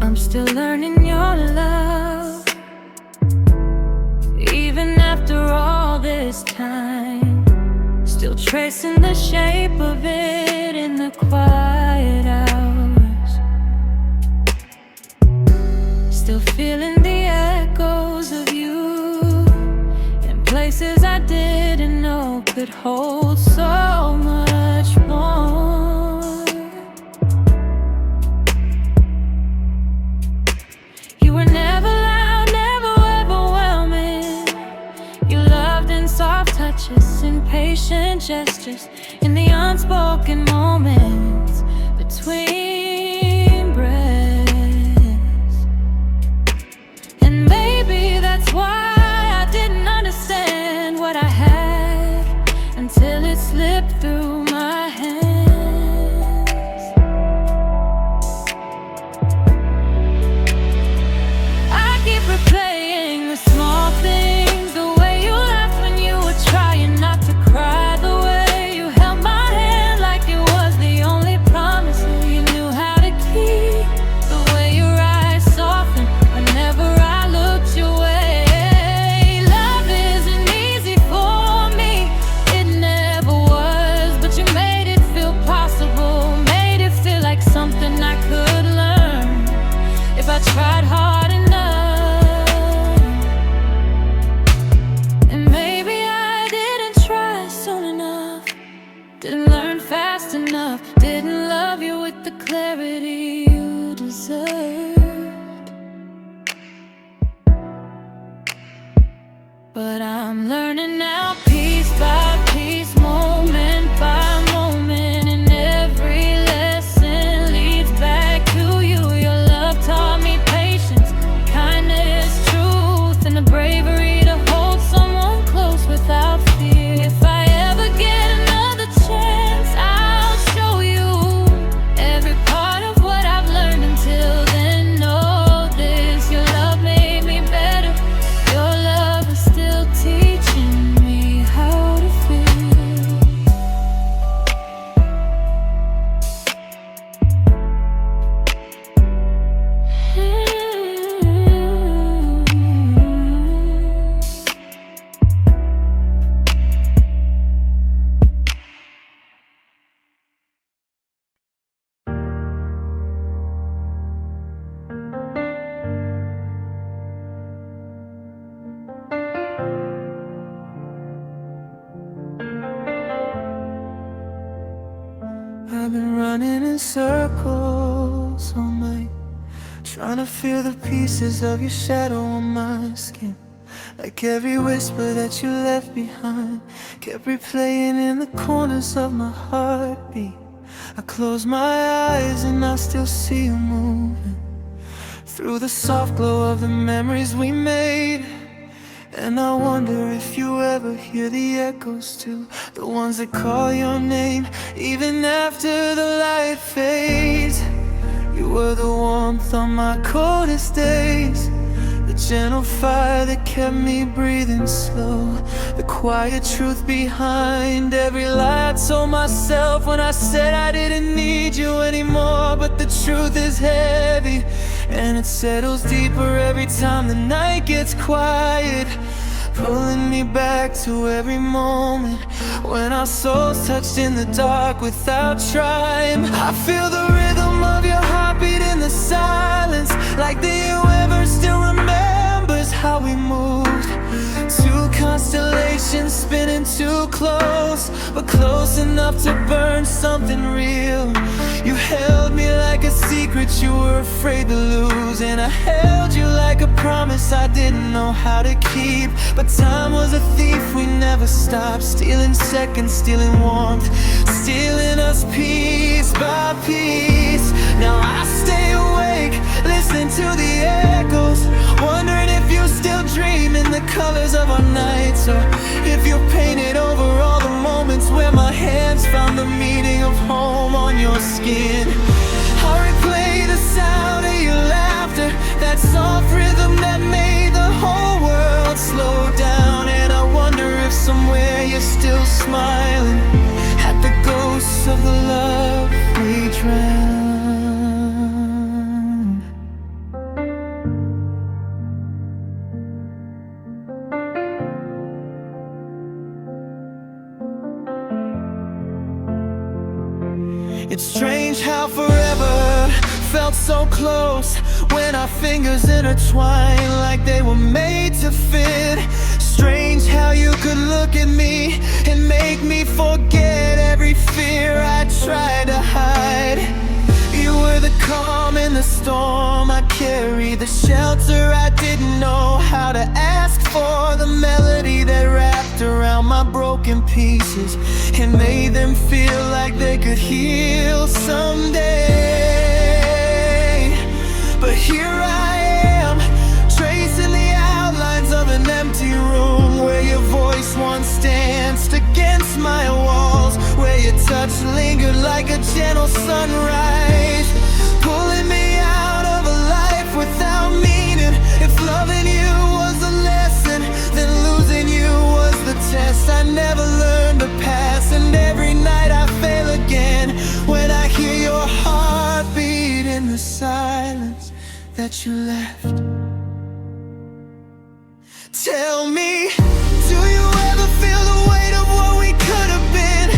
I'm still learning your love, even after all this time. Still tracing the shape of it in the quiet hours. Still feeling the echoes of you in places I didn't know could hold so much more. You were never loud, never overwhelming. You loved in soft touches, in patient gestures, in the unspoken moments between breaths. And maybe that's why I didn't understand what I had until it slipped through my hands. I keep replaying the small things, the way you laughed when you were trying not to cry, the way you held my hand like it was the only promise you knew how to keep, the way your eyes softened whenever I looked your way. Love isn't easy for me, it never was, but you made it feel possible, made it feel like something I could learn if I tried hard enough. And maybe I didn't try soon enough, didn't learn fast enough, didn't love you with the clarity you deserved. But I'm learning now, piece by piece, moment by moment, and every lesson leads back to you. Your love taught me patience, kindness, truth, and the bravery to hold someone close without fear. If I ever get another chance, I'll show you every part of what I've learned until then. Know this, your love made me better. Your love is still teaching me how to feel. I've been running in circles all night, trying to feel the pieces of your shadow on my skin. Like every whisper that you left behind kept replaying in the corners of my heartbeat. I close my eyes and I still see you moving through the soft glow of the memories we made. And I wonder if you ever hear the echoes too, the ones that call your name even after the light fades. You were the warmth on my coldest days, the gentle fire that kept me breathing slow, the quiet truth behind every lie I told myself when I said I didn't need you anymore. But the truth is heavy, and it settles deeper every time the night gets quiet, pulling me back to every moment when our souls touched in the dark without trying. I feel the rhythm of your heartbeat in the silence, like the universe still remembers how we moved. Two constellations spinning too close, but close enough to burn something real. You held me like a secret you were afraid to lose, and I held you like a promise I didn't know how to keep. But time was a thief, we never stopped, stealing seconds, stealing warmth, stealing us piece by piece. Now I stay awake, listening to the echoes, wondering if you still dream in the colors of our nights, or if you painted over all the moments where my hands found the meaning of home on your skin. I replay the sound of your laughter, that soft rhythm that made the whole world slow down. And I wonder if somewhere you're still smiling at the ghosts of the love we drowned. felt so close when our fingers intertwined, like they were made to fit. Strange how you could look at me and make me forget every fear I tried to hide. You were the calm in the storm I carried, the shelter I didn't know how to ask for, the melody that wrapped around my broken pieces and made them feel like they could heal someday. But here I am, tracing the outlines of an empty room, where your voice once danced against my walls, where your touch lingered like a gentle sunrise, pulling me out of a life without meaning. If loving you was a lesson, then losing you was the test I never learned to pass. And every night I fail again when I hear your heartbeat in the silence that you left. Tell me, do you ever feel the weight of what we could have been?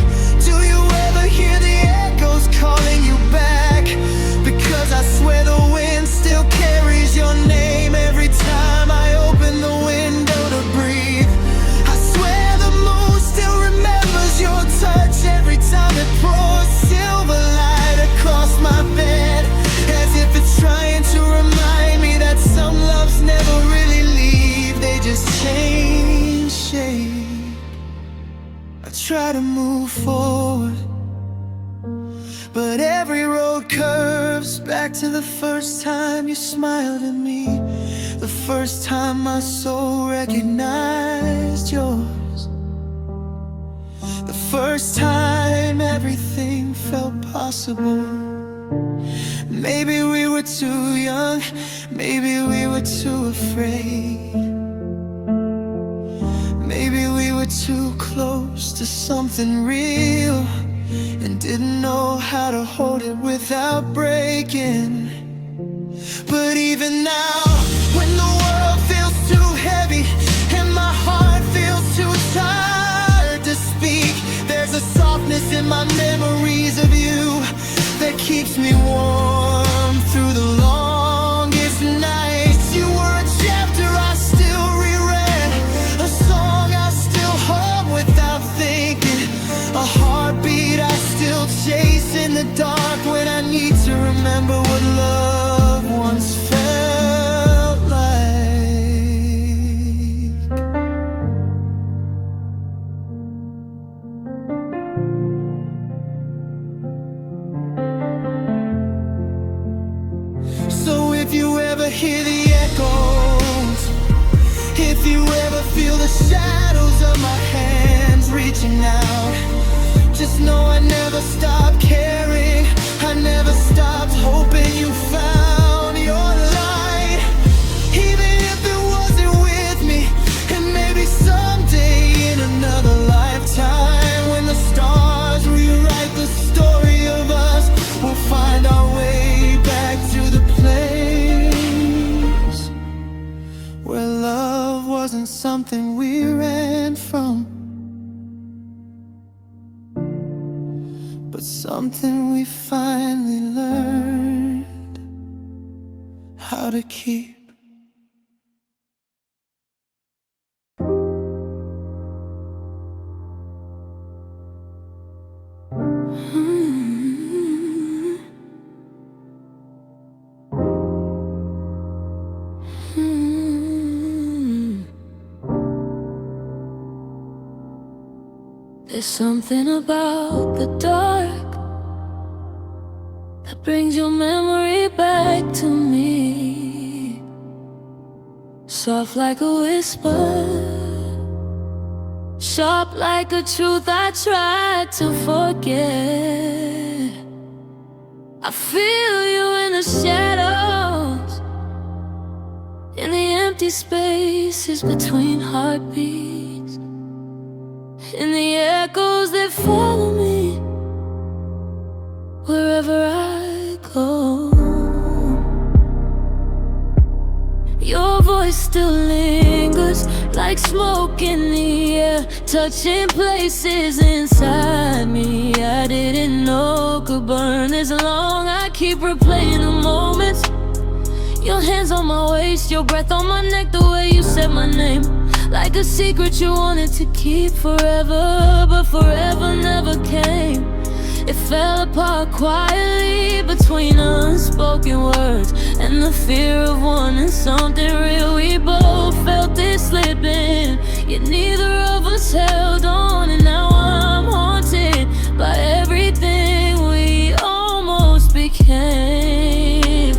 Do you ever hear the echoes calling you back? Because I swear the wind still carries your name every time I open the window to breathe. I swear the moon still remembers your touch every time it pours silver light across my bed, as if it's trying to remind me that some loves never really leave, they just change shape. I try to move forward, but every road curves back to the first time you smiled at me, the first time my soul recognized yours, the first time everything felt possible. Maybe we were too young, maybe we were too afraid, maybe we were too close to something real and didn't know how to hold it without breaking. But even now, when the world feels too heavy and my heart feels too tired to speak, there's a softness in my memories of you that keeps me warm through the longest nights. You were a chapter I still reread, a song I still hum without thinking, a heartbeat I still chase in the dark when I need to remember what love once felt like. So if you ever hear the echoes, if you ever feel the shadows of my hands reaching out, just know I never stopped caring, I never stopped hoping you found your light. Even if it wasn't with me, and maybe someday in another lifetime, when the stars rewrite the story of us, we'll find our way back to the place where love wasn't something we ran from, but something we finally learned how to keep. There's something about the dark that brings your memory back to me, soft like a whisper, sharp like a truth I tried to forget. I feel you in the shadows, in the empty spaces between heartbeats, in the echoes that follow me wherever I go. Your voice it still lingers like smoke in the air, touching places inside me I didn't know could burn this long. I keep replaying the moments, your hands on my waist, your breath on my neck, the way you said my name, like a secret you wanted to keep forever, but forever never came. It fell apart quietly between unspoken words and the fear of wanting something real. We both felt it slipping, yet neither of us held on. And now I'm haunted by everything we almost became.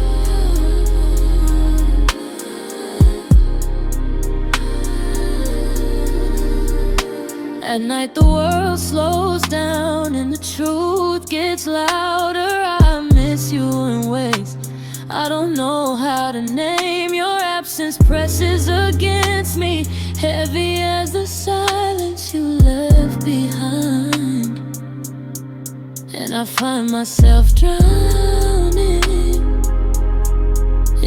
At night the world slows down and the truth gets louder. I miss you in ways I don't know how to name. Your absence presses against me, heavy as the silence you left behind. And I find myself drowning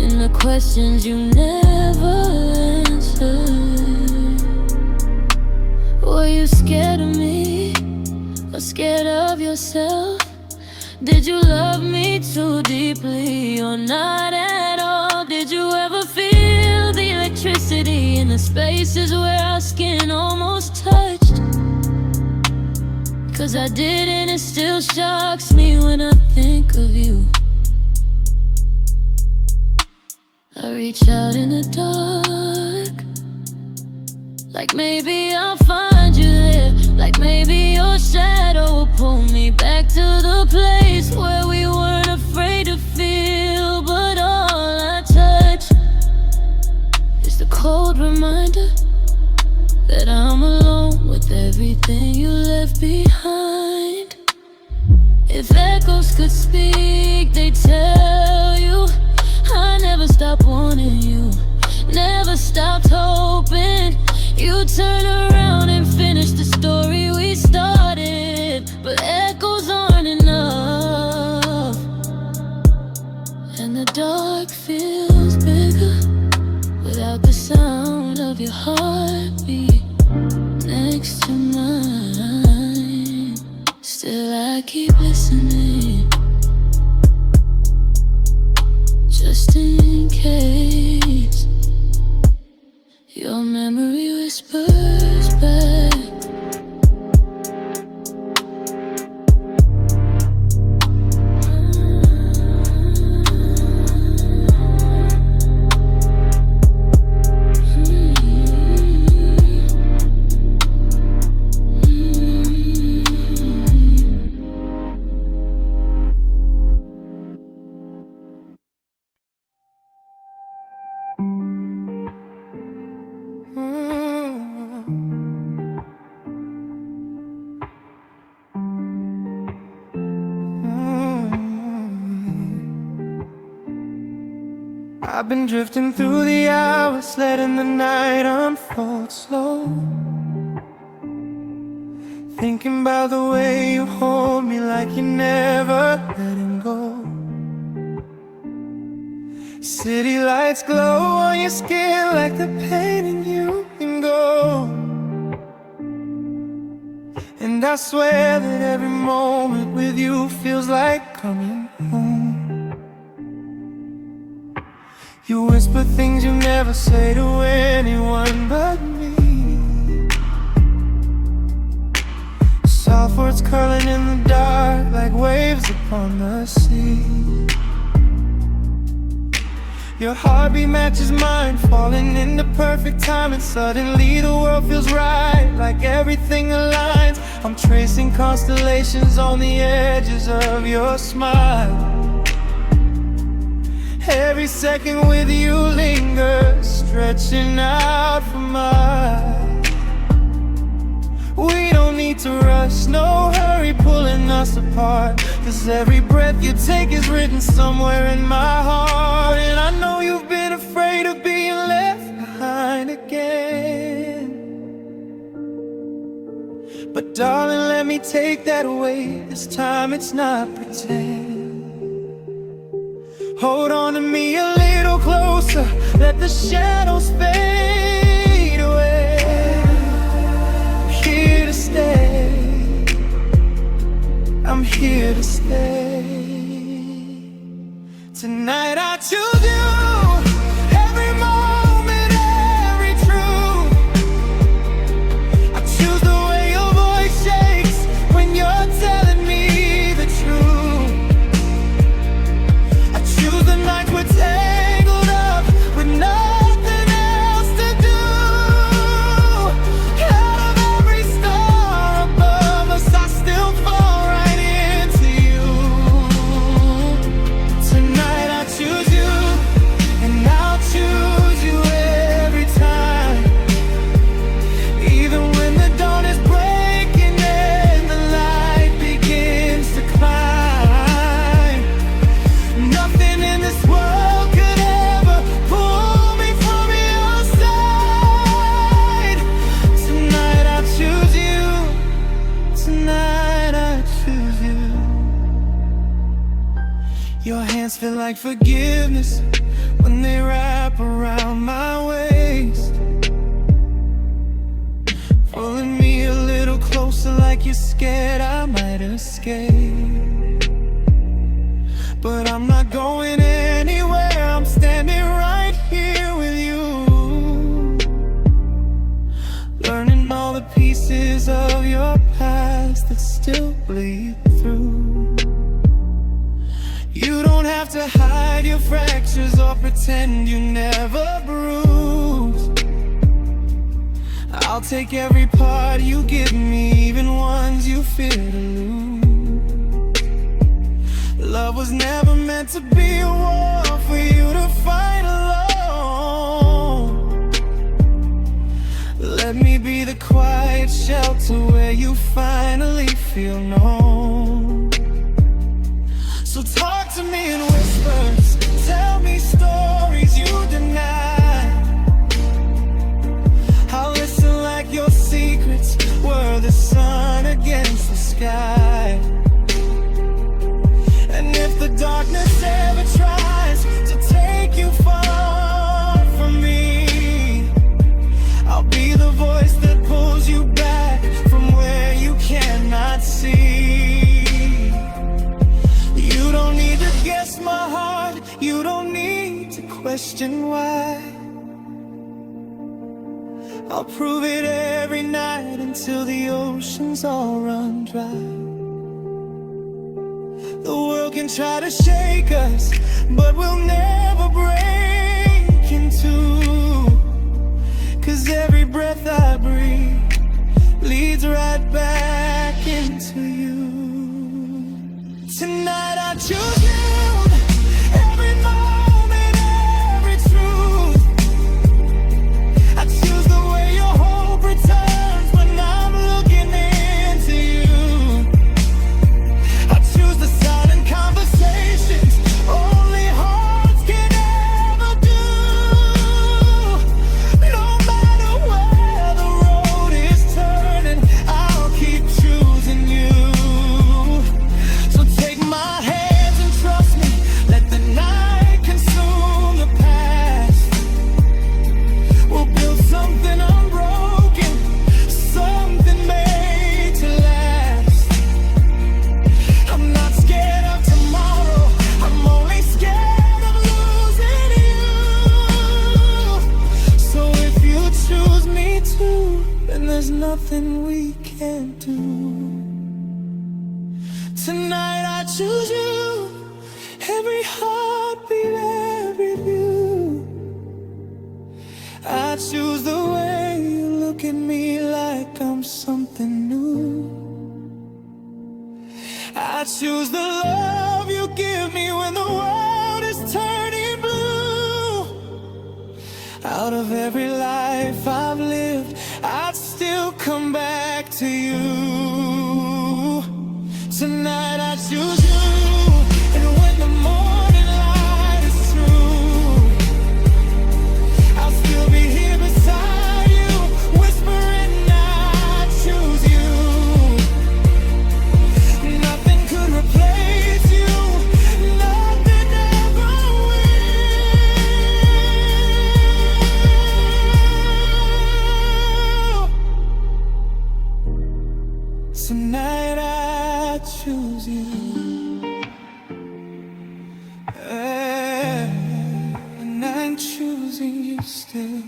in the questions you never answered. Were you scared of me, or scared of yourself? Did you love me too deeply, or not at all? Did you ever feel the electricity in the spaces where our skin almost touched? 'Cause I did, and it still shocks me when I think of you. I reach out in the dark, like maybe I'll find you there, like maybe your shadow will pull me back to the place where we weren't afraid to feel. But all I touch is the cold reminder that I'm alone with everything you left behind. If echoes could speak, they'd tell you I never stopped wanting you, never stopped hoping you turn around and finish the story we started. But echoes aren't enough, and the dark feels bigger without the sound of your heartbeat next to mine. Still I keep listening, just in case your memory whispers back. I've been drifting through the hours, letting the night unfold slow, thinking about the way you hold me like you're never letting go. City lights glow on your skin like the pain in you can go. And I swear that every moment with you feels like coming home. You whisper things you never say to anyone but me, soft words curling in the dark like waves upon the sea. Your heartbeat matches mine, falling into perfect time, and suddenly the world feels right, like everything aligns. I'm tracing constellations on the edges of your smile. Every second with you lingers, stretching out for miles. We don't need to rush, no hurry pulling us apart, 'cause every breath you take is written somewhere in my heart. And I know you've been afraid of being left behind again, but darling, let me take that away. This time it's not pretend. Hold on to me a little closer, let the shadows fade away. I'm here to stay, I'm here to stay. Tonight I choose you. Every moment, every truth. I choose the way your voice shakes when you're telling me the truth. I choose the nights we're tangled up with nothing else to do. Out of every star above us, I still fall right into you. Tonight I choose you, and I'll choose you every time. Even when the dawn is breaking and the light begins to climb, nothing in this world could ever pull me from your side. Tonight I choose you, tonight I choose you. Your hands feel like forgiveness when they wrap around my waist, pulling me a little closer like you're scared I might escape. But I'm not going anywhere, I'm standing right here with you, learning all the pieces of your past that still bleed through. You don't have to hide your fractures or pretend you never bruised. I'll take every part you give me, even ones you fear to lose. Love was never meant to be a war for you to fight alone. Let me be the quiet shelter where you finally feel known. So talk to me in whispers, tell me stories you deny. I'll listen like your secrets were the sun against the sky. And if the darkness ever tries to take you far from me, I'll be the voice that pulls you back from where you cannot see. You don't need to guess my heart, you don't need to question why. I'll prove it every night until the oceans all run dry. The world can try to shake us, but we'll never break in two. 'Cause every breath I breathe leads right back into you. Tonight I choose you. Every moment, every truth. I choose the way your hope returns when I'm looking into you. I choose the silent conversations only hearts can ever do. No matter where the road is turning, I'll keep choosing you. So take my hands and trust me, let the night consume the past. We'll build something unbroken, something made to last. I'm not scared of tomorrow, I'm only scared of losing you. So if you choose me too, then there's nothing we can't do. Tonight I choose you, every heartbeat, every view. I choose the way you look at me like I'm something new. I choose the love you give me when the world is turning blue. Out of every life I've lived, I'd still come back to you. Tonight I choose you, and when the morning light is through, I'll still be here beside you, whispering I choose you. Nothing could replace you, nothing ever will. me choosing you still.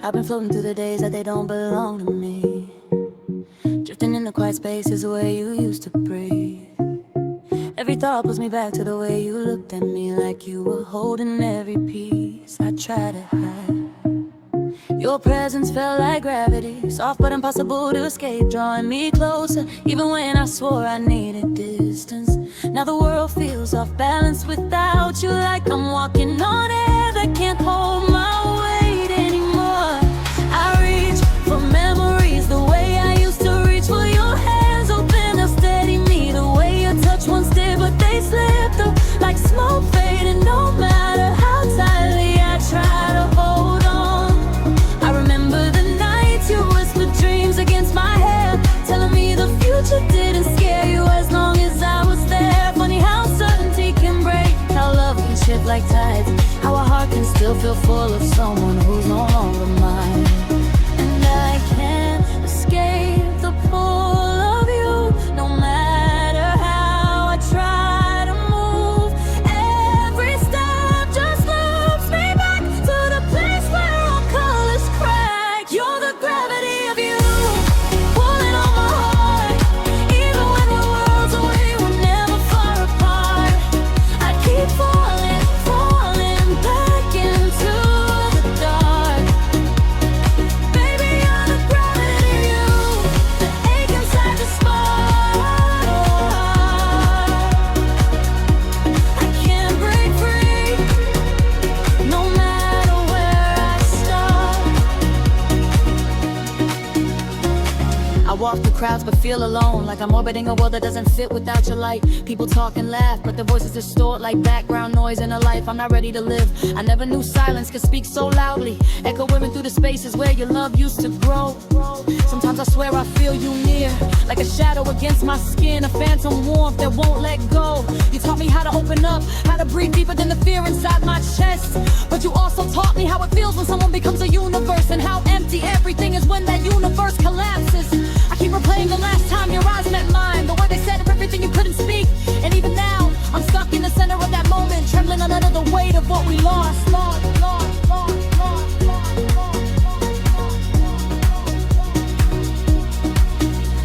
I've been floating through the days that they don't belong to me. Drifting in the quiet spaces where you used to breathe. Every thought pulls me back to the way you looked at me, like you were holding every piece I tried to hide. Your presence felt like gravity, soft but impossible to escape, drawing me closer even when I swore I needed distance. Now the world feels off balance without you, like I'm walking on air that can't hold my weight anymore. I reach for memories the way I used to reach for your hands, open up, steady me the way your touch once did, but they slipped through like smoke fading. No matter how tightly I try to hold on, I remember the nights you whispered dreams against my head, telling me the future didn't scare you as long as I was there. Funny how certainty can break, how love can shift like tides, how a heart can still feel full of someone who's no longer mine. And I can't escape the pull of you, no matter how I try to move. Every step just loops me back to the place where all colors crack. You're the gravity of you, pulling on my heart. Even when the world's away, we're never far apart. I keep falling, falling back into the dark. Baby, you're the gravity of you, the ache inside the spark. I can't break free, no matter where I start. I walk through crowds but feel alone, like I'm orbiting a world that doesn't fit without your light. People talk and laugh, but their voices distort like background noise in a life I'm not ready to live. I never knew silence could speak so loudly, echoing through the spaces where your love used to grow. Sometimes I swear I feel you near, like a shadow against my skin, a phantom warmth that won't let go. You taught me how to open up, how to breathe deeper than the fear inside my chest. But you also taught me how it feels when someone becomes a universe, and how empty everything is when that universe collapses. I keep replaying the last time your eyes met mine, the way they said everything you couldn't speak. And even now, I'm stuck in the center of that moment, trembling under the weight of what we lost.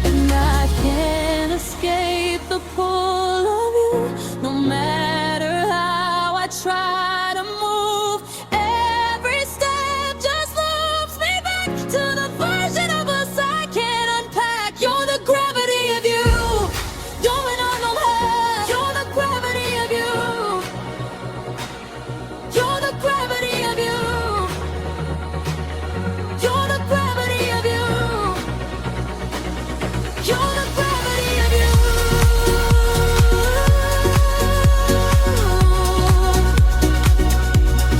And I can't escape the pull of you, no matter how I try to move. Every step just loops me back to the version of us I can't unpack. You're the gravity of you, going on no high. You're the gravity of you, you're the gravity of you, you're the gravity of you, you're the gravity of you.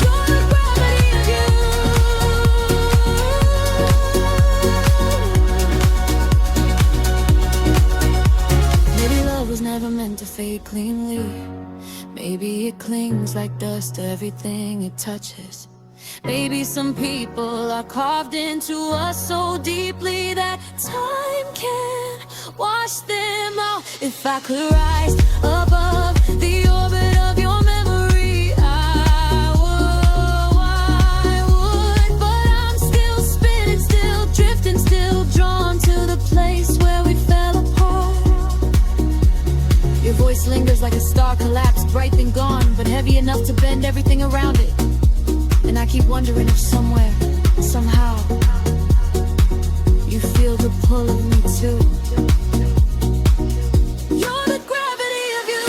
You're the gravity of you. Maybe love was never meant to fade cleanly. Maybe it clings like dust to everything it touches. Maybe some people are carved into us so deeply that time can't wash them out. If I could rise above the orbit of your memory, I would. But I'm still spinning, still drifting, still drawn to the place where we fell apart. Your voice lingers like a star collapsed, bright then gone, but heavy enough to bend everything around it. And I keep wondering if somewhere, somehow, you feel the pull of me too. You're the gravity of you,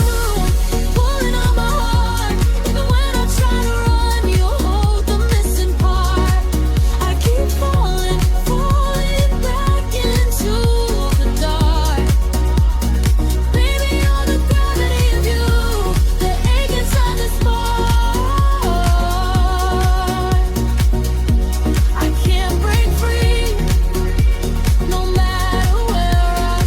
pulling on my heart. Even when I try to run, you hold the missing part. I keep falling, falling back into the dark. Baby, you're the gravity of you, the ache inside the spark. I can't break free, no matter where I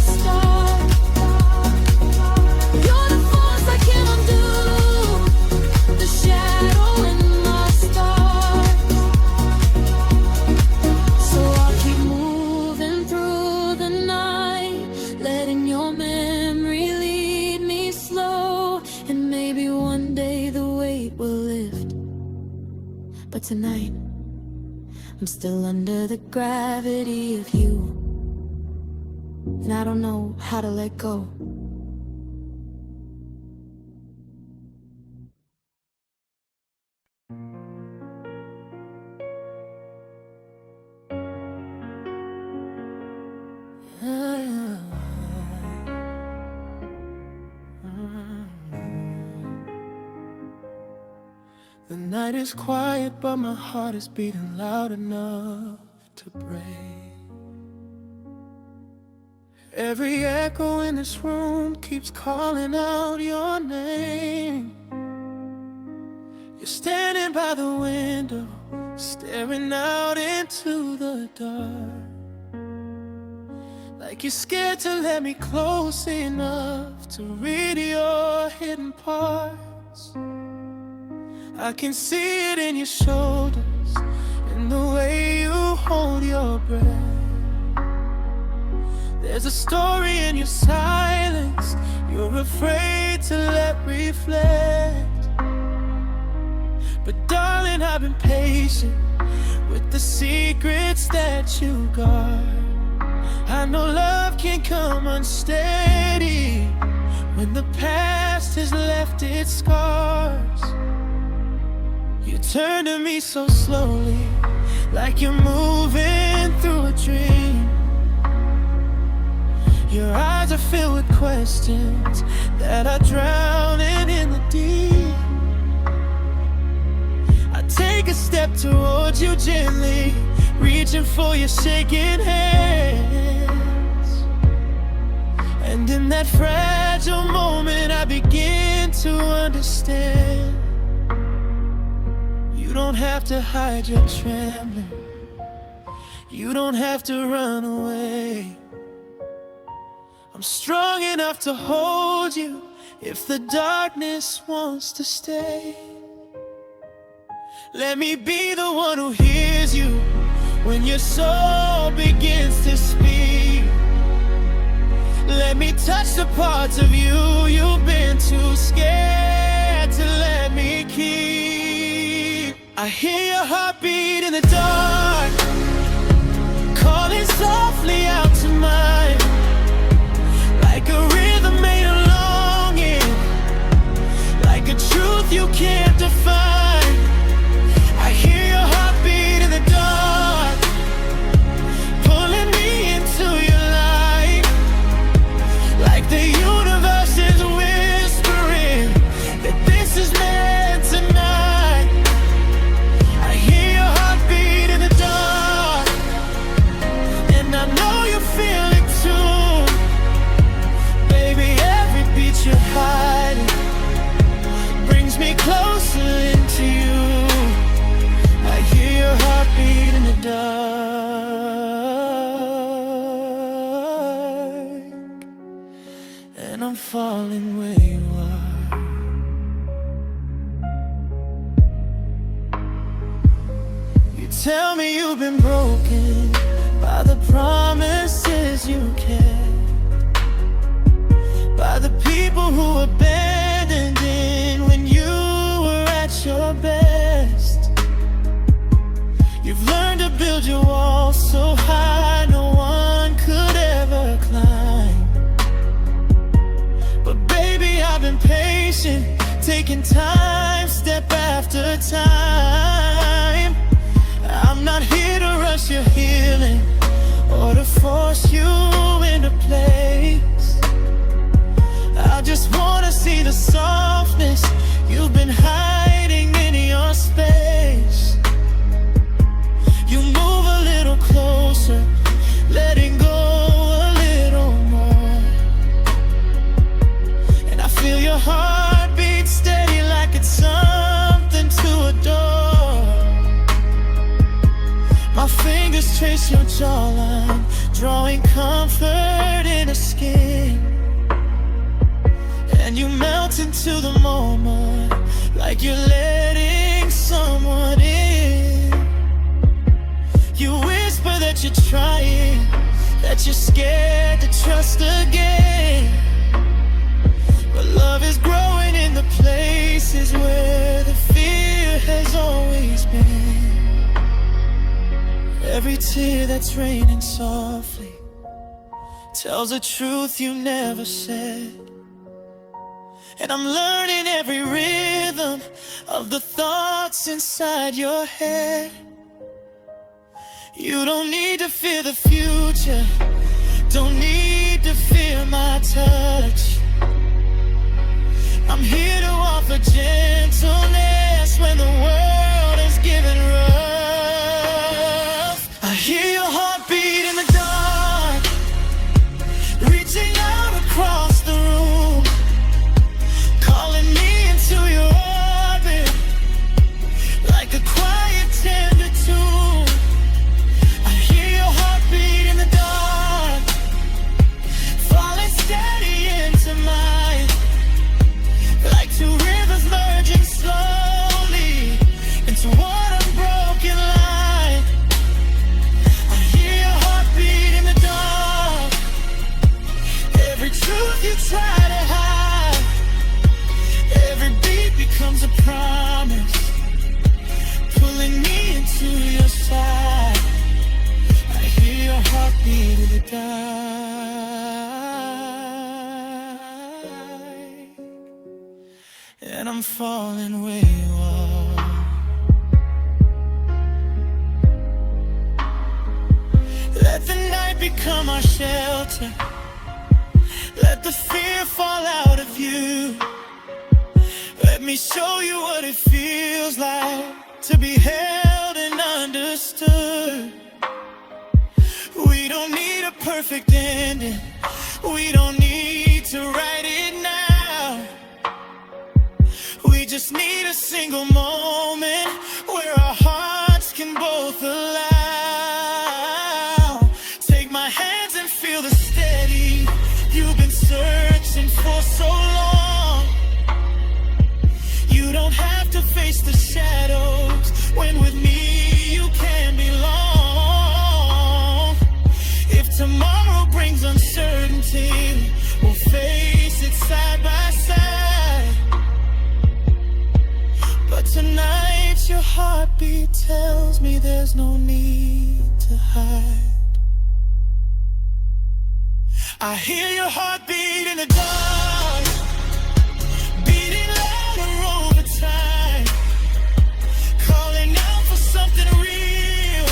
But tonight, I'm still under the gravity of you, and I don't know how to let go. The night is quiet, but my heart is beating loud enough to break. Every echo in this room keeps calling out your name. You're standing by the window, staring out into the dark, like you're scared to let me close enough to read your hidden parts. I can see it in your shoulders, in the way you hold your breath. There's a story in your silence you're afraid to let reflect. But darling, I've been patient with the secrets that you guard. I know love can come unsteady when the past has left its scars. You turn to me so slowly, like you're moving through a dream. Your eyes are filled with questions that are drowning in the deep. I take a step towards you gently, reaching for your shaking hands. And in that fragile moment, I begin to understand. You don't have to hide your trembling. You don't have to run away. I'm strong enough to hold you if the darkness wants to stay. Let me be the one who hears you when your soul begins to speak. Let me touch the parts of you you've been too scared to let me keep. I hear your heartbeat in the dark, calling softly out to mine, like a rhythm made of longing, like a truth you can't define. I hear your heartbeat in the dark, pulling me into your light, like the universe is whispering that this is meant tonight. I hear your heartbeat in the dark, and I know you feel it too. Baby, every beat you're hiding brings me closer into you. I hear your heartbeat in the dark, and I'm falling where you are. You tell me you've been broken by the promises you kept, by the people who abandoned in when you were at your best. You've learned to build your walls so high no one could ever climb. But baby, I've been patient, taking time, step after time. I'm not here to rush your healing or to force you into place. I just wanna see the softness you've been hiding in your space. You move a little closer, letting go a little more, and I feel your heartbeat steady like it's something to adore. My fingers trace your jawline, drawing comfort in the skin. And you melt into the moment, like you're letting someone in. You whisper that you're trying, that you're scared to trust again. But love is growing in the places where the fear has always been. tear that's raining softly tells a truth you never said. And I'm learning every rhythm of the thoughts inside your head. You don't need to fear the future, don't need to fear my touch. I'm here to offer gentleness when the world is giving rough. I hear your heartbeat in the dark, reaching out across the room, calling me into your orbit like a quiet tender tune. I hear your heartbeat in the dark, falling steady into mine, like two rivers merging slowly into one unbroken line. I hear your heartbeat in the dark, every truth you try to hide, every beat becomes a promise, pulling me into your side. I hear your heartbeat in the dark, and I'm falling where you are. Let the night become our shelter, let the fear fall out of you. Let me show you what it feels like to be held and understood. We don't need a perfect ending, we don't need to write it now. We just need a single moment where our hearts can both allow. Take my hands and feel the steady you've been searching for so long. You don't have to face the shadows when with me you can belong. If tomorrow brings uncertainty, we'll face it side by side. But tonight your heartbeat tells me there's no need to hide. I hear your heartbeat in the dark, beating louder over time, calling out for something real,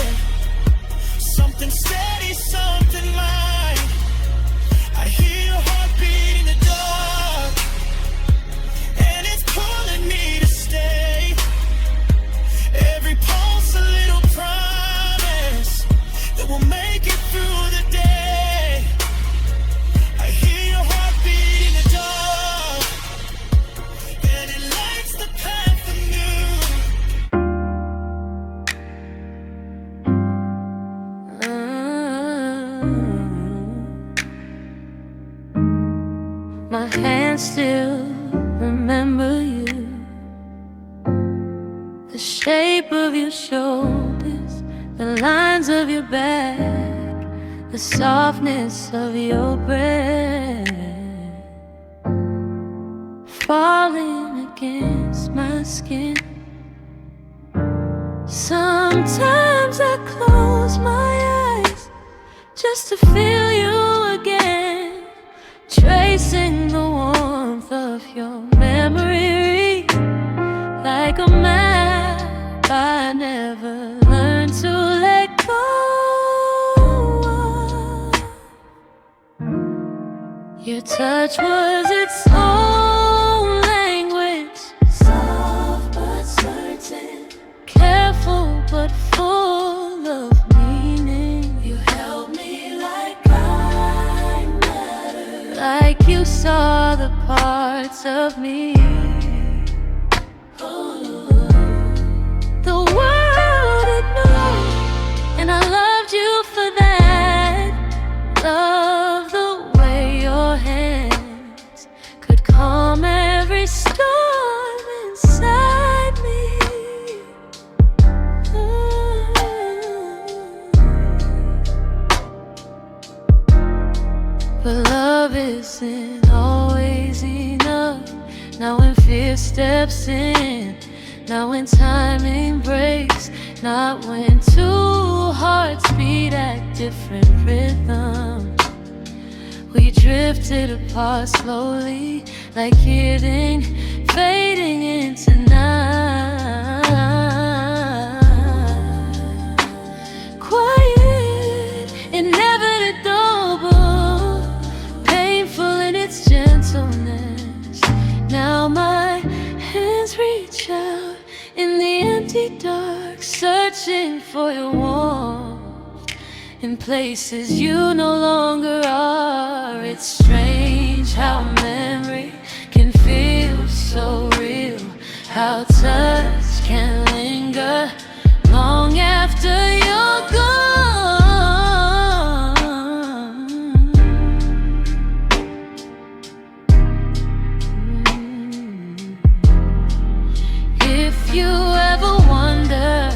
something steady, something mine. I hear your heartbeat in the dark, and it's pulling me to stay. Every pulse a little promise that we'll make it through the day. I hear your heartbeat in the dark, and it lights the path anew. My hands still remember you, the shape of your shoulders, the lines of your back, the softness of your breath, falling against my skin. Sometimes I close my eyes just to feel you again, tracing the warmth of your memory like a map I never learned to let go of. Your touch was its own language, soft but certain, careful but full of meaning. You held me like I mattered, like you saw the parts of me. The world had known, and I loved you for that. Love the way your hands could calm every storm inside me. But love isn't always enough. Now when fear steps in, Not when timing breaks, not when two hearts beat at different rhythms. We drifted apart slowly, like hitting, fading into night. Quiet, inevitable, painful in its gentleness. Now my hands reach out in the empty dark, searching for your warmth in places you no longer are. It's strange how memory can feel so real, how touch can linger long after you're gone. If you ever wonder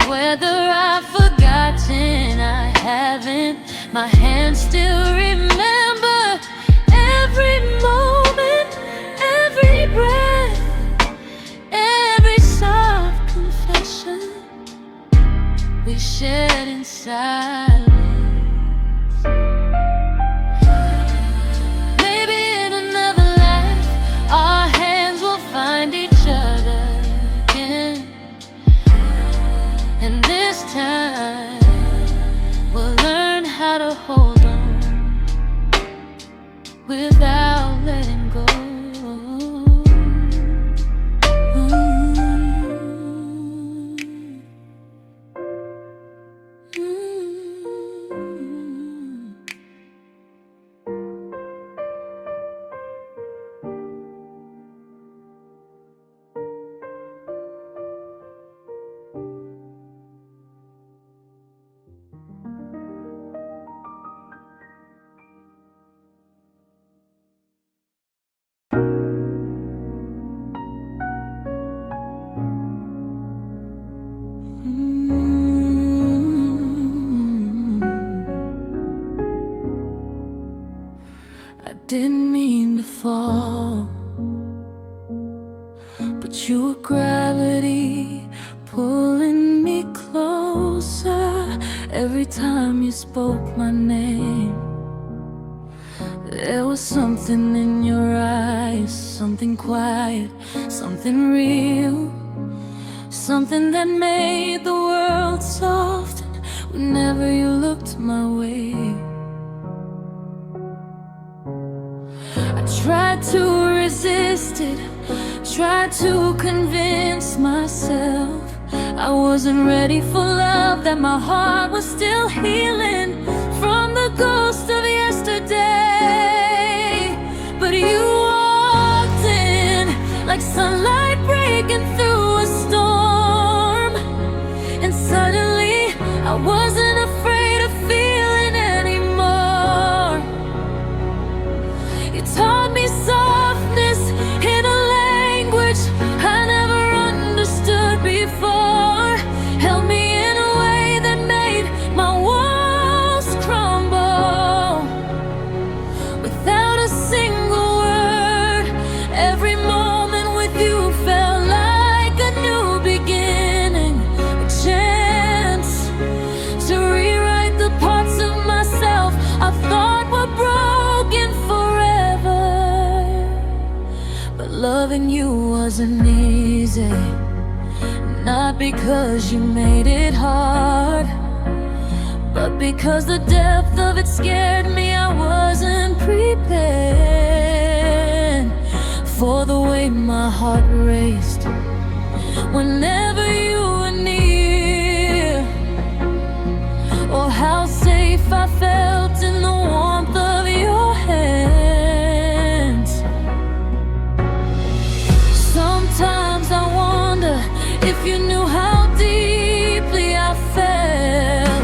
whether I've forgotten, I haven't. My hands still remember every moment, every breath, every soft confession we shared in silence. Maybe in another life our hands will find each other again, and this time we'll learn how to hold on without letting go. I didn't mean to fall, but you were gravity pulling me closer. Every time you spoke my name, there was something in your eyes, something quiet, something real, something that made the world soft whenever you looked my way. I tried to resist it, tried to convince myself I wasn't ready for love, that my heart was still healing from the ghost of yesterday. But you walked in like sunlight breaking through a storm, and suddenly I wasn't afraid of feeling anymore. You taught me softness in a language I never understood before, held me in a way that made my walls crumble. Without a single word, every moment with you felt like a new beginning, a chance to rewrite the parts of myself I thought were broken forever. But loving you wasn't easy, not because you made it hard, but because the depth of it scared me. I wasn't prepared for the way my heart raced whenever you were near, or how safe I felt in the warmth of your hands. Sometimes I wonder if you knew how deeply I felt,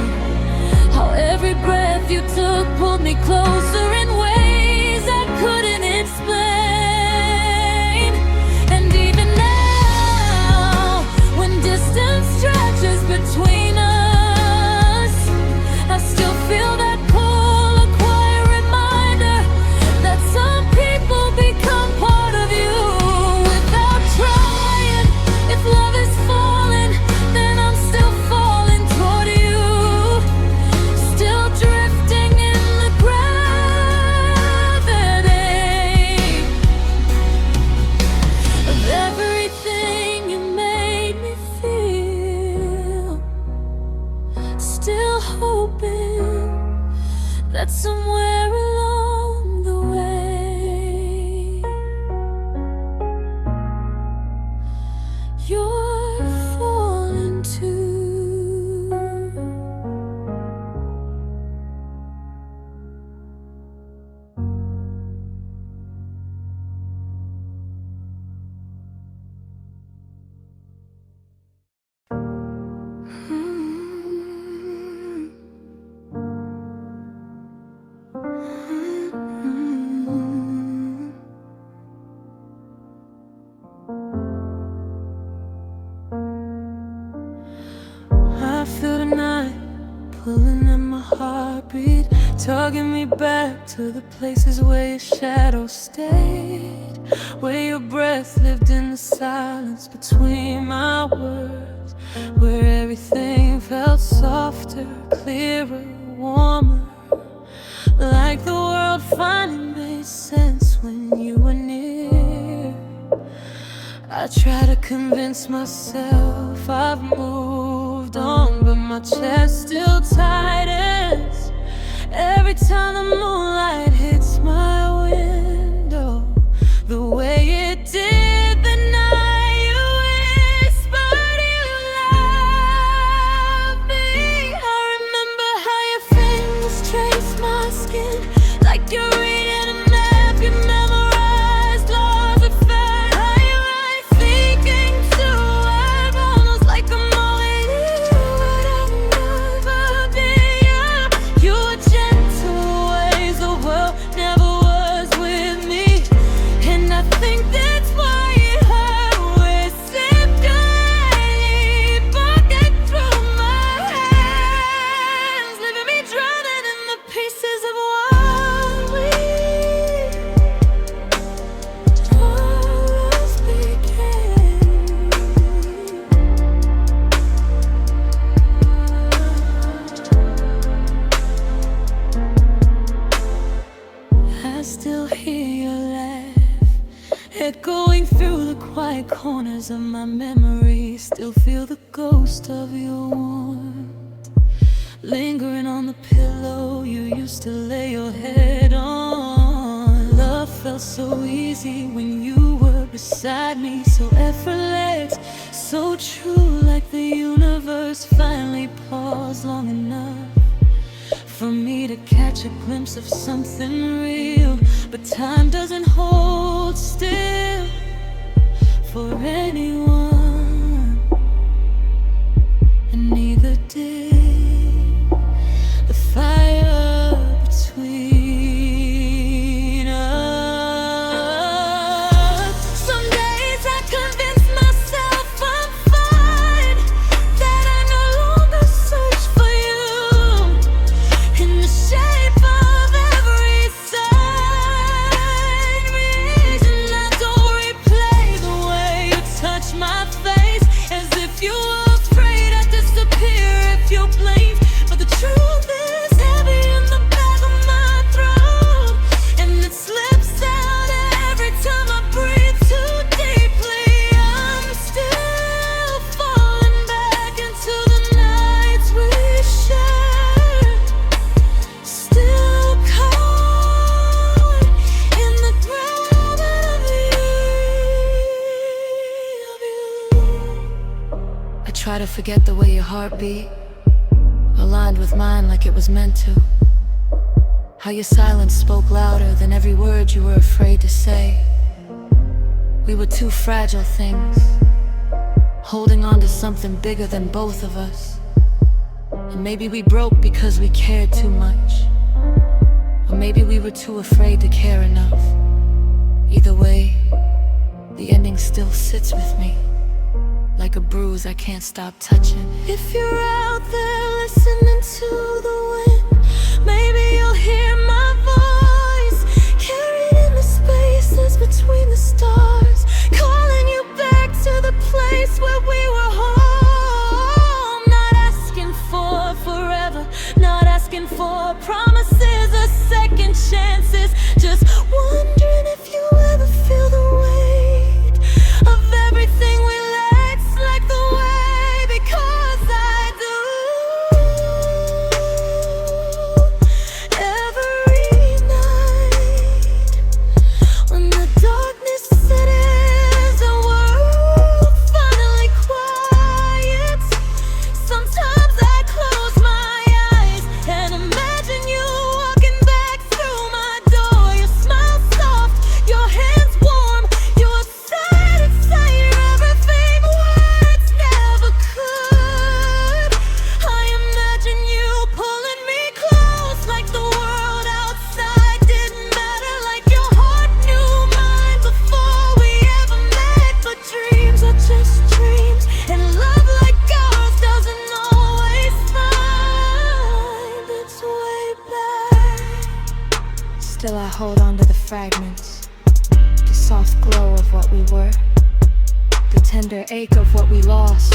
how every breath you took pulled me closer in ways I couldn't explain. And even now, when distance stretches between us, I still feel that pull, a quiet reminder that some people become part of you without trying. If love is But somewhere along the way, you're falling too. I feel the night pulling at my heartbeat, tugging me back to the places where your shadow stayed, where your breath lived in the silence between my words, where everything felt softer, clearer, warmer, like the world finally made sense when you were near. I try to convince myself I've moved on, but my chest still tightens every time the moonlight hits my window, the way it did the night you whispered you love me. I remember how your fingers traced my skin like you're reading a map you memorized, lost at first. How you write thinking to word almost like I'm always you, but I've never been you. You were gentle ways the world never was with me, and I think that's why it hurt when sipped away, bucket through my hands, leaving me drowning in the pieces of what was became. I still hear your laugh echoing through the quiet corners of my memory. Still feel the ghost of your warmth lingering on the pillow you used to lay your head on. Love felt so easy when you were beside me, so effortless, so true, like the universe finally paused long enough for me to catch a glimpse of something real. But time doesn't hold still for anyone, and neither did the fire between us. Some days I convince myself I'm fine, that I no longer search for you in the shape of every sign. Reason I don't replay the way you touch my face, as if you were afraid I'd disappear if you blinked. But the truth is heavy in the back of my throat, and it slips out every time I breathe too deeply. I'm still falling back into the nights we shared, still caught in the gravity of you. I try to forget the way your heart beat, aligned with mine like it was meant to. How your silence spoke louder than every word you were afraid to say. We were two fragile things, holding on to something bigger than both of us. And maybe we broke because we cared too much, or maybe we were too afraid to care enough. Either way, the ending still sits with me like a bruise I can't stop touching. If you're out there listening to the wind, maybe you'll hear my voice carried in the spaces between the stars, calling you back to the place where we were home. Not asking for forever, not asking for promises or second chances, just wondering if you ever feel the weight of everything we let like the way, because I do. Ever hold on to the fragments, the soft glow of what we were, the tender ache of what we lost,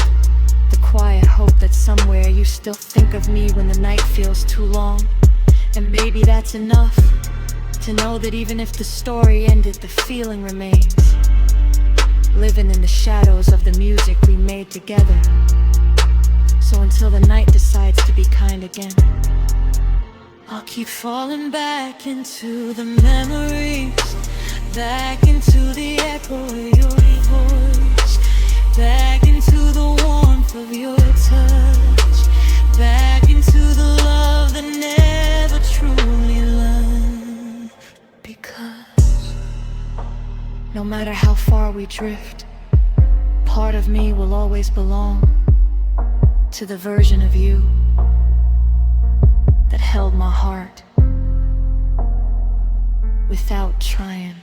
the quiet hope that somewhere you still think of me when the night feels too long. And maybe that's enough to know that even if the story ended, the feeling remains, living in the shadows of the music we made together. So until the night decides to be kind again, I'll keep falling back into the memories, back into the echo of your voice, back into the warmth of your touch, back into the love that never truly learned. Because no matter how far we drift, part of me will always belong to the version of you that held my heart without trying.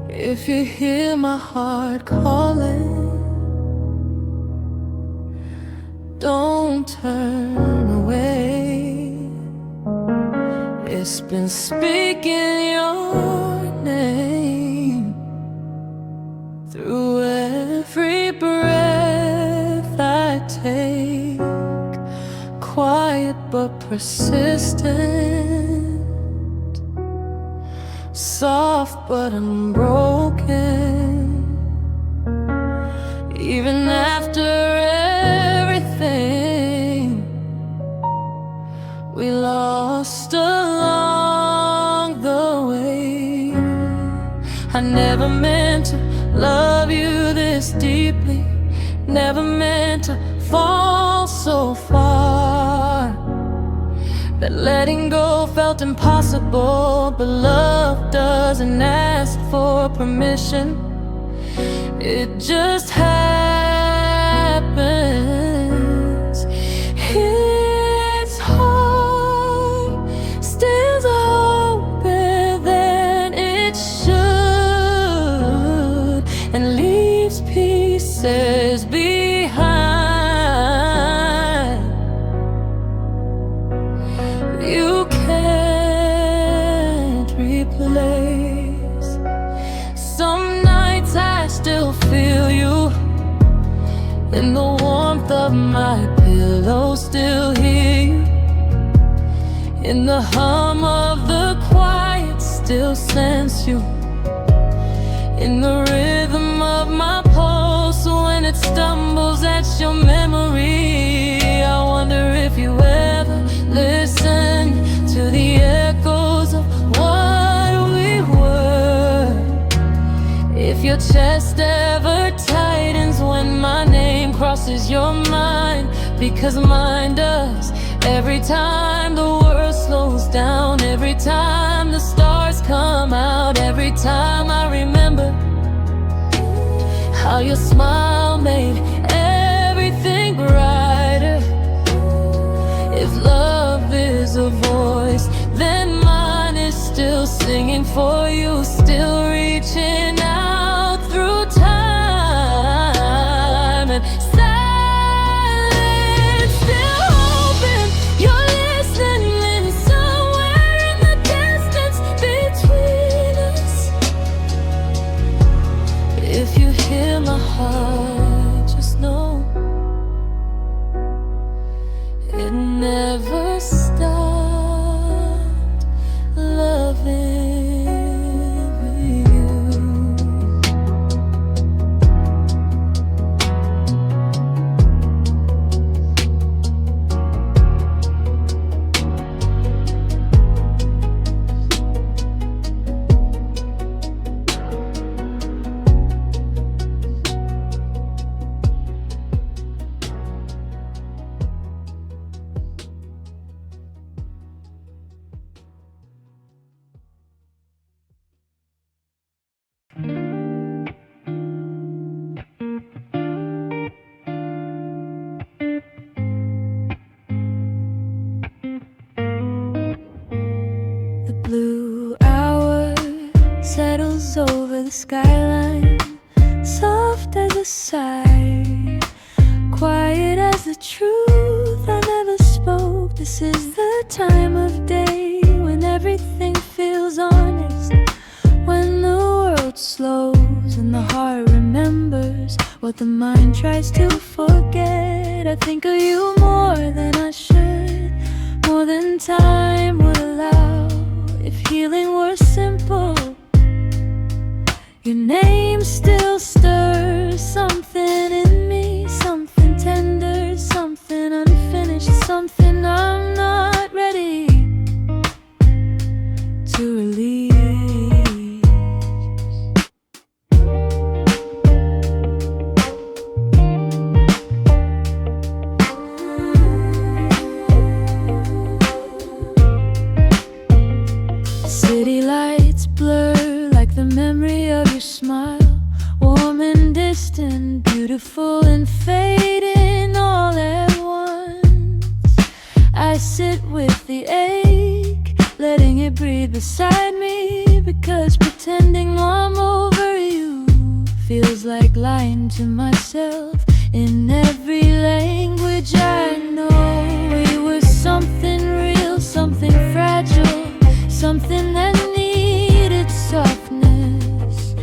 If you hear my heart calling, don't turn away. It's been speaking your name through every breath I take, quiet but persistent, soft but unbroken. Even after everything we lost along the way, I never meant to love you this deeply, never meant to fall so far, that letting go felt impossible. But love doesn't ask for permission, it just happens. Its heart stands open than it should, and leaves pieces behind. You can't replace. Some nights I still feel you in the warmth of my pillow, still hear you in the hum of the quiet, still sense you in the rhythm of my pulse. When it stumbles at your memory, I wonder if you ever listen to the echoes of what we were. If your chest ever tightens when my name crosses your mind, because mine does. Every time the world slows down, every time the stars come out, every time I remember how your smile made everything brighter. If love is a voice, then mine is still singing for you, still reaching out through time and silence, still hoping you're listening somewhere in the distance between us. If you hear my heart, just know it never stopped loving you. the skyline, soft as a sigh, quiet as the truth I never spoke. This is the time of day when everything feels honest, when the world slows and the heart remembers what the mind tries to forget. I think of you more than I should, more than time would allow. If healing were simple, your name still stirs something in me, something tender, something unfinished, something I'm not ready to release. City lights blur like the memory of your smile, warm and distant, beautiful and fading all at once. I sit with the ache, letting it breathe beside me, because pretending I'm over you feels like lying to myself in every language I know. We were something real, something fragile, something that needed softness.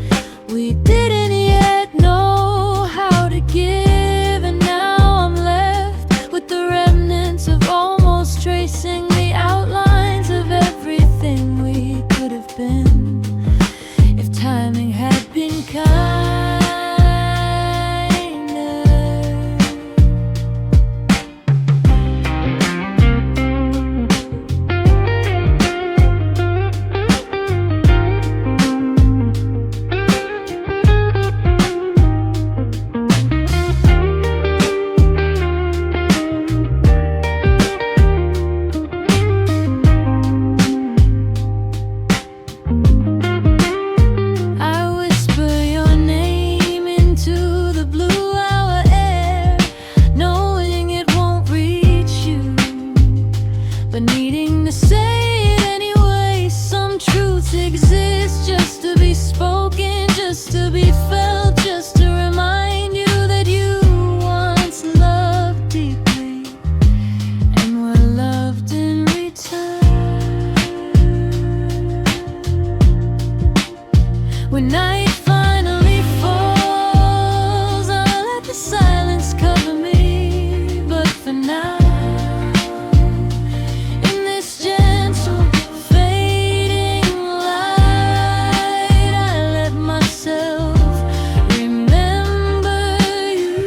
We didn't yet know how to give, and now I'm left with the remnants of almost tracing the outlines of everything we could have been if timing had been kinder. When night finally falls, I'll let the silence cover me. But for now, in this gentle, fading light, I let myself remember you.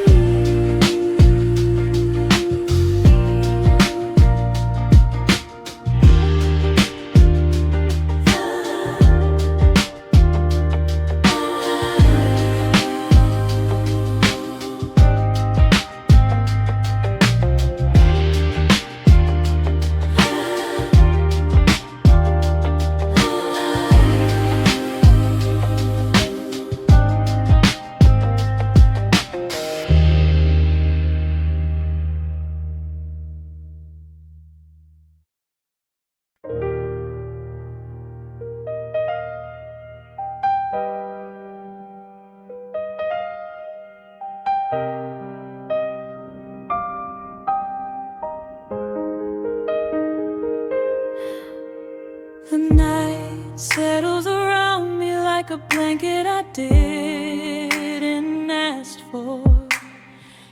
The night settles around me like a blanket I didn't ask for.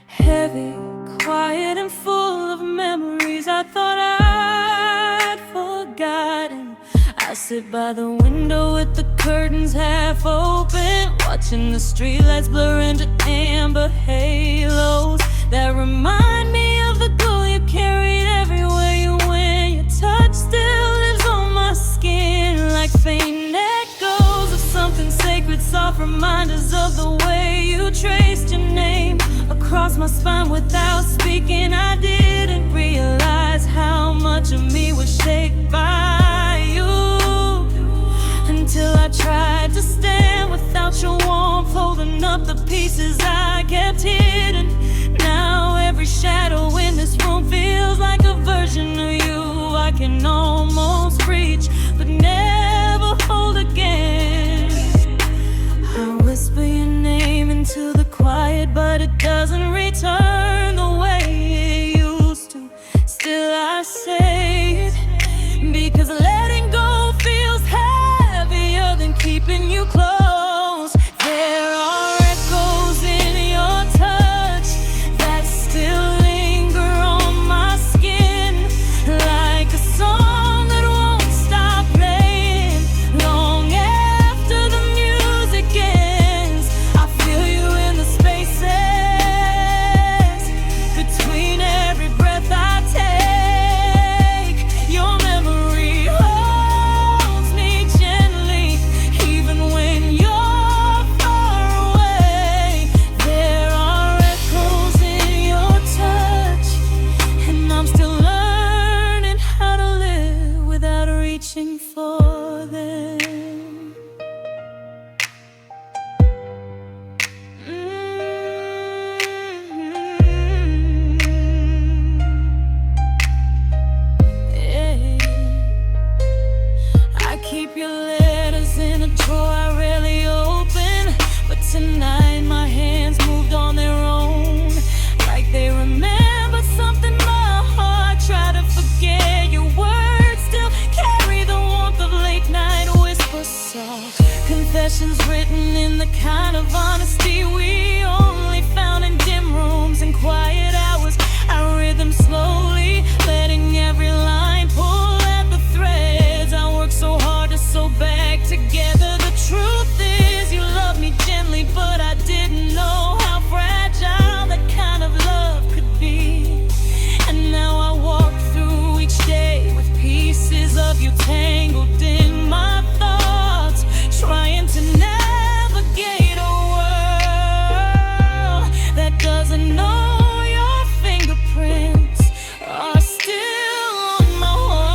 Heavy, quiet and full of memories I thought I'd forgotten. I sit by the window with the curtains half open, watching the streetlights blur into amber halos that remind me of the glow you carried everywhere you went. Your touch still lives on my skin like faint echoes of something sacred, soft reminders of the way you traced your name across my spine without speaking. I didn't realize how much of me was shaped by you until I tried to stand without your warmth, holding up the pieces I kept hidden. Now every shadow in this room feels like a version of you I can almost reach, but never hold again. reaching for them. Keep your letters in a drawer I rarely open, but tonight my hands moved on their own, like they remember something my heart tried to forget. Your words still carry the warmth of late night whispers, soft confessions written in the kind of honesty we only found in dim rooms and quiet hours. I read them slowly, letting every line pull at the threads. I worked so hard to sew back together. The truth is you loved me gently, but I didn't know how fragile that kind of love could be. And now I walk through each day with pieces of you tangled in my thoughts, trying to navigate a world that doesn't know your fingerprints are still on my heart.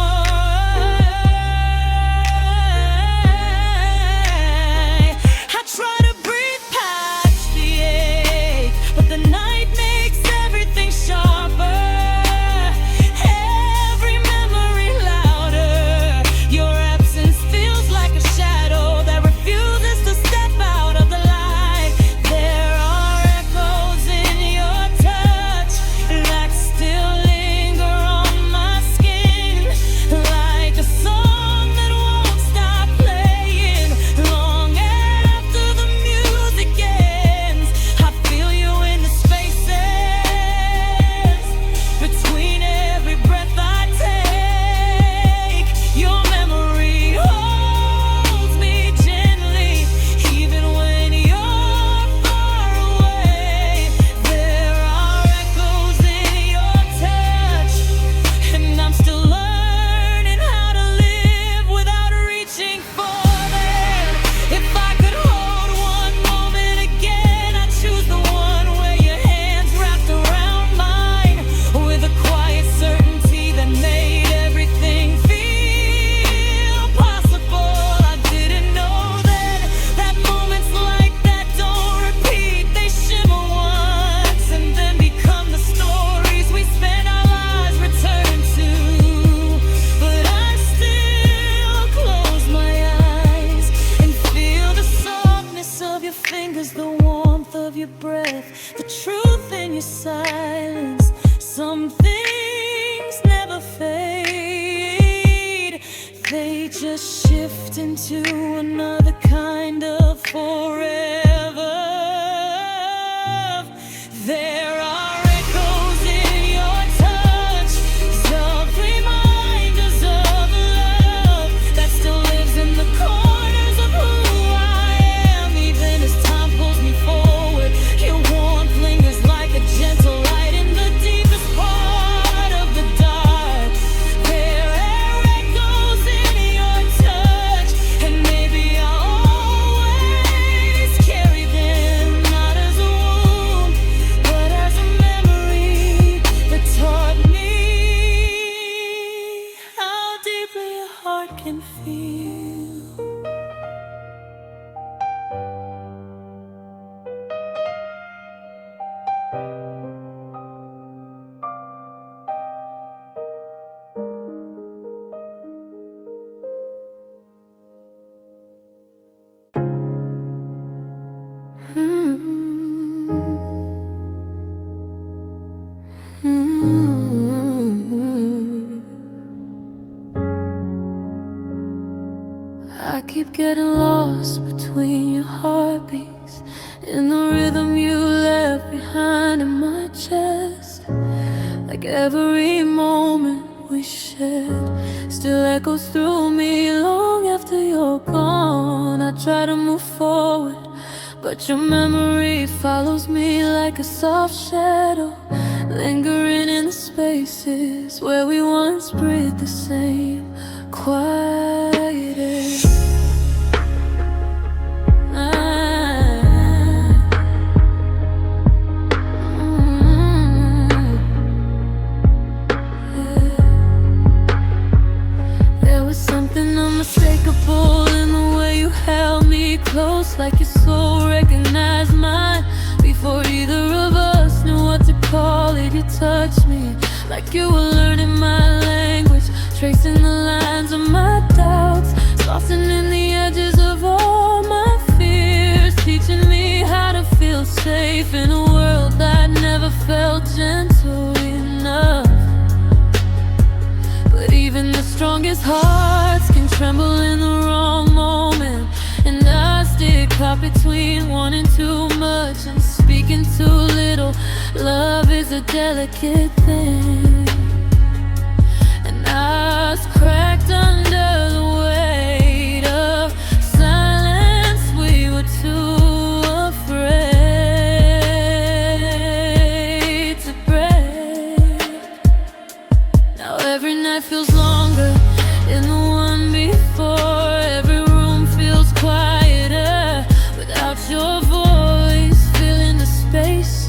I try to breathe past the ache, but the night makes everything sharper, every memory louder. Your absence feels like a shadow that refuses to step out of the light. There are echoes in your touch that still linger on my skin, like a song that won't stop playing long after the music ends. I feel you in the spaces between every breath I take. Your memory holds me gently, even when you're far away. There are echoes in your touch, and I'm still learning how to live without reaching for them. If I could hold one moment again, I'd choose the one where your hands wrapped around mine, with a quiet certainty that made everything feel possible. I didn't know that moments like that don't repeat. They shimmer once and then become the stories we spend our lives returning to. But I still close my eyes and feel the softness of your fingers, the warmth of your breath, the truth in your silence. Some things never fade, they just shift into another kind of forever. There are echoes in your touch, soft reminders of love that still lives in the corners of who I am. Even as time pulls me forward, your warmth lingers like a gentle light in the deepest part of the dark. There are echoes in your touch, and maybe I'll always carry them, not as a wound, but as a memory that taught me how deeply a heart can feel. I keep getting lost between your heartbeats, in the rhythm you left behind in my chest. Like every moment we shared still echoes through me long after you're gone. I try to move forward, but your memory follows me like a soft shadow, lingering in the spaces where we once breathed the same quiet air. There was something unmistakable in the way you held me close, like your soul recognized mine before either of us knew what to call it. You touched me like you were learning my language, tracing the lines of my doubts, softening the edges of all my fears, teaching me how to feel safe in a world that never felt gentle enough. But even the strongest hearts can tremble in the wrong moment, and I stick caught between wanting too much and speaking too little. Love is a delicate thing, and I was cracked under the weight of silence. We were too afraid to break. Now every night feels longer than the one before. Every room feels quieter without your voice filling the space.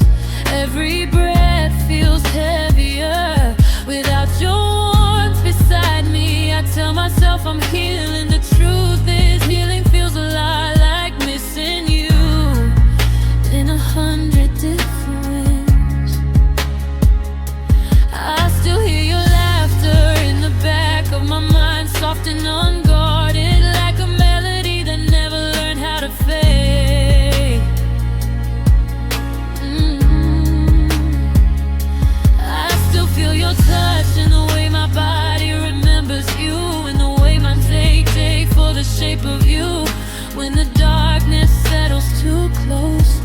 Every breath feels heavier without your warmth beside me. I tell myself I'm healing. The truth is healing feels a lot like missing you in 100 different ways. I still hear your laughter in the back of my mind, soft and unguarded, like a melody that never learned how to fade. I still feel your touch in the way my body remembers you, in the way my take for the shape of you. When the darkness settles too close,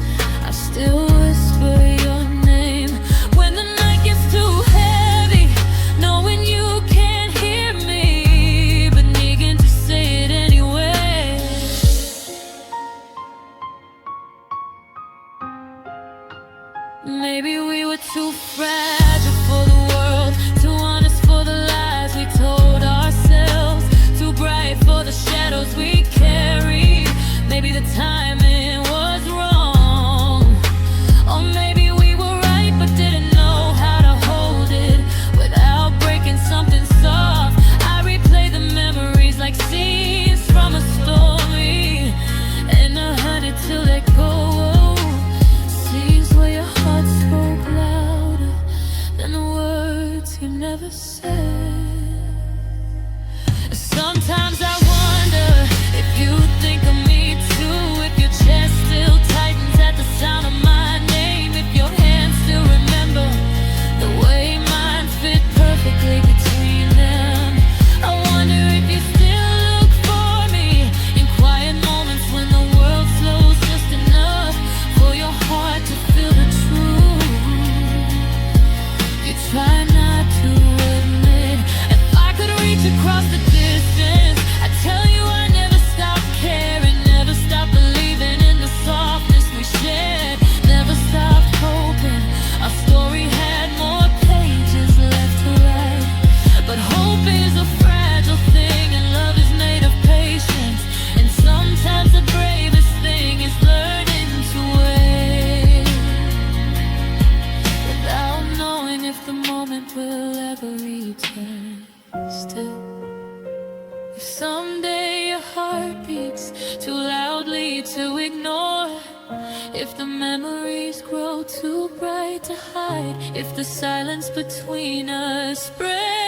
I still whisper your name. When the night gets too heavy, knowing you can't hear me, but needing to say it anyway. Maybe we were too fragile for the world, too honest for the lies we told ourselves, too bright for the shadows we carried. Maybe the timing was wrong, or maybe we were right but didn't know how to hold it without breaking something soft. I replay the memories like scenes from a story, and I had it to let go. Scenes where your heart spoke louder than the words you never said. Sometimes I wonder if you think of me too, if your chest still tightens at the sound of my name, if your hands still remember the way mine fit perfectly between them. I wonder if you still look for me in quiet moments when the world slows just enough for your heart to feel the truth. You try not to admit. If I could reach across the distance, I tell you I never stopped caring, never stopped believing in the softness we shared, never stopped hoping our story had more pages left to write. But hope is a fragile thing, and love is made of patience, and sometimes the bravest thing is learning to wait without knowing if the moment will ever return. Still, if someday your heart beats too loudly to ignore, if the memories grow too bright to hide, if the silence between us spreads